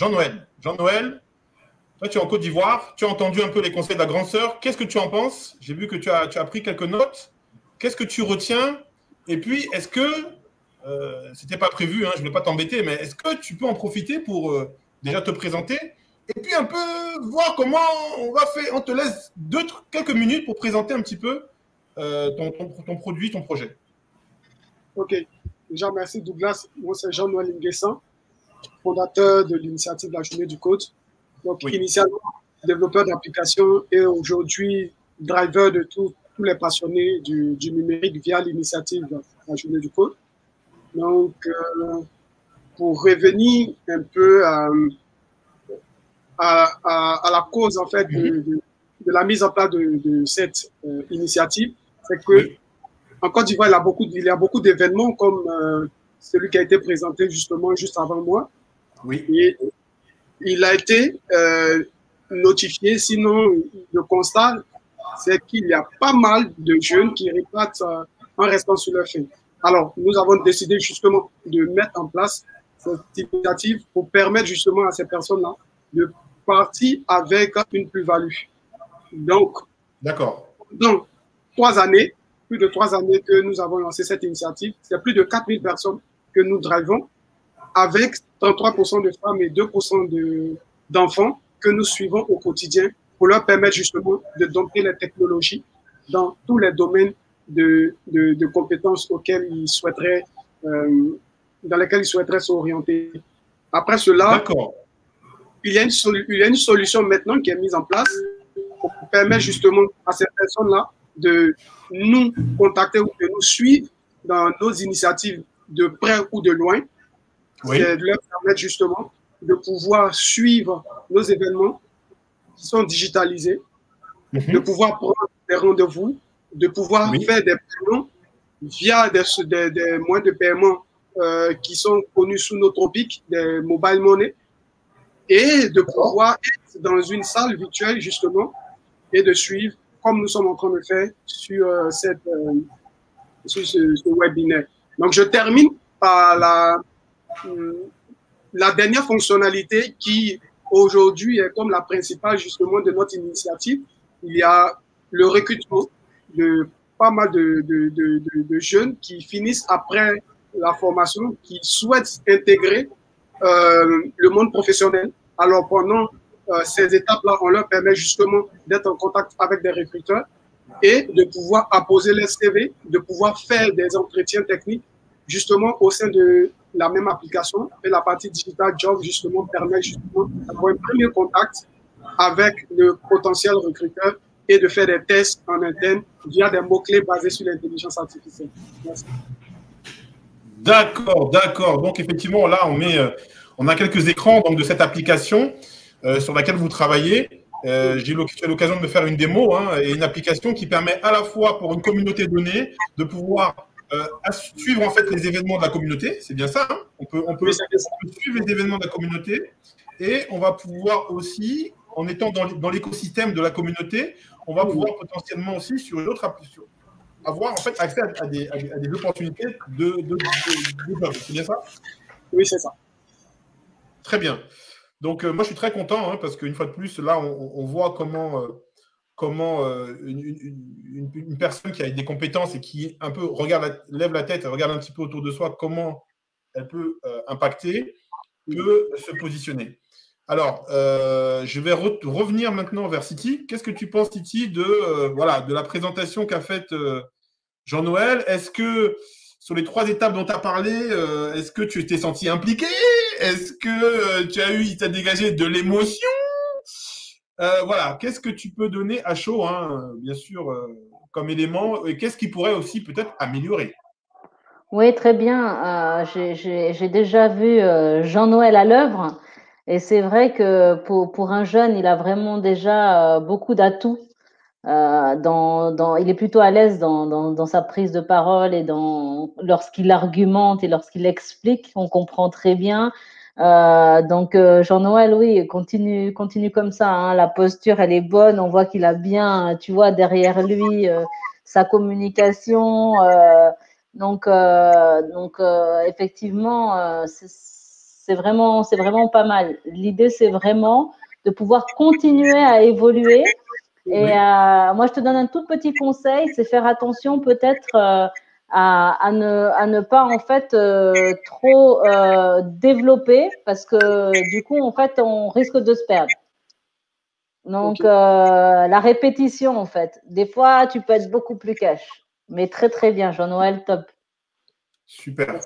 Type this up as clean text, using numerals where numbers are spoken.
Jean-Noël. Jean-Noël, toi, tu es en Côte d'Ivoire, tu as entendu un peu les conseils de la grande sœur. Qu'est-ce que tu en penses? J'ai vu que tu as pris quelques notes. Qu'est-ce que tu retiens? Et puis, est-ce que, c'était pas prévu, hein, je ne voulais pas t'embêter, mais est-ce que tu peux en profiter pour déjà te présenter et puis un peu voir comment on va faire? On te laisse quelques minutes pour présenter un petit peu ton produit, ton projet. Ok. Déjà, merci Douglas. Moi, c'est Jean-Noël Nguessan, fondateur de l'initiative de la Journée du Code. Donc, Oui. initialement, développeur d'applications et aujourd'hui, driver de tous les passionnés du numérique via l'initiative de la Journée du Code. Donc, pour revenir un peu à la cause, en fait, de la mise en place de cette initiative, c'est que Oui. en Côte d'Ivoire, il y a beaucoup d'événements comme celui qui a été présenté justement juste avant moi. Oui. Et il a été notifié, sinon le constat, c'est qu'il y a pas mal de jeunes qui repartent en restant sur leur faim. Alors, nous avons décidé justement de mettre en place cette initiative pour permettre justement à ces personnes-là de partir avec une plus-value. Donc, d'accord. Dans 3 années, plus de 3 années que nous avons lancé cette initiative, c'est plus de 4000 personnes que nous drivons avec 33% de femmes et 2% d'enfants que nous suivons au quotidien pour leur permettre justement de dompter les technologies dans tous les domaines de compétences auxquels ils souhaiteraient, dans lesquels ils souhaiteraient s'orienter. Après cela, il y a une solution maintenant qui est mise en place pour permettre justement à ces personnes-là de nous contacter ou de nous suivre dans nos initiatives de près ou de loin. Oui. C'est de leur permettre justement de pouvoir suivre nos événements qui sont digitalisés, de pouvoir prendre des rendez-vous, de pouvoir faire des paiements via des moyens de paiement qui sont connus sous nos tropiques, des mobile money, et de pouvoir être dans une salle virtuelle justement et de suivre comme nous sommes en train de faire sur, ce webinaire. Donc, je termine par la dernière fonctionnalité qui, aujourd'hui, est comme la principale, justement, de notre initiative. Il y a le recrutement de pas mal de jeunes qui finissent après la formation, qui souhaitent intégrer le monde professionnel. Alors, pendant ces étapes-là, on leur permet justement d'être en contact avec des recruteurs et de pouvoir apposer les CV, de pouvoir faire des entretiens techniques justement au sein de la même application. Et la partie digital job justement permet justement d'avoir un premier contact avec le potentiel recruteur et de faire des tests en interne via des mots-clés basés sur l'intelligence artificielle. Merci. D'accord, d'accord. Donc effectivement, là, on a quelques écrans donc, de cette application sur laquelle vous travaillez. J'ai eu l'occasion de me faire une démo et une application qui permet à la fois pour une communauté donnée de pouvoir suivre en fait les événements de la communauté. C'est bien ça, hein? On peut suivre les événements de la communauté et on va pouvoir aussi, en étant dans l'écosystème de la communauté, on va pouvoir potentiellement aussi sur une autre application avoir en fait accès à des opportunités de job. C'est bien ça? Oui, c'est ça. Très bien. Donc, moi, je suis très content parce qu'une fois de plus, là, on voit comment une personne qui a des compétences et qui un peu lève la tête, regarde un petit peu autour de soi, comment elle peut impacter, peut se positionner. Alors, je vais revenir maintenant vers Siti. Qu'est-ce que tu penses, Siti, de la présentation qu'a faite Jean-Noël? Est-ce que sur les 3 étapes dont tu as parlé, est-ce que tu t'es senti impliqué? Est-ce que il t'a dégagé de l'émotion? Voilà, qu'est-ce que tu peux donner à chaud, bien sûr, comme élément, et qu'est-ce qui pourrait aussi peut-être améliorer? Oui, très bien. J'ai déjà vu Jean-Noël à l'œuvre et c'est vrai que pour un jeune, il a vraiment déjà beaucoup d'atouts. Il est plutôt à l'aise dans sa prise de parole et lorsqu'il argumente et lorsqu'il explique, on comprend très bien. Donc Jean-Noël, oui, continue comme ça, hein. La posture, elle est bonne. On voit qu'il a bien, tu vois, derrière lui sa communication. Donc effectivement, c'est vraiment pas mal. L'idée, c'est vraiment de pouvoir continuer à évoluer. Et moi, je te donne un tout petit conseil, c'est faire attention peut-être à ne pas en fait trop développer, parce que du coup, en fait, on risque de se perdre. Donc, la répétition, en fait. Des fois, tu peux être beaucoup plus cash. Mais très, très bien, Jean-Noël, top. Super.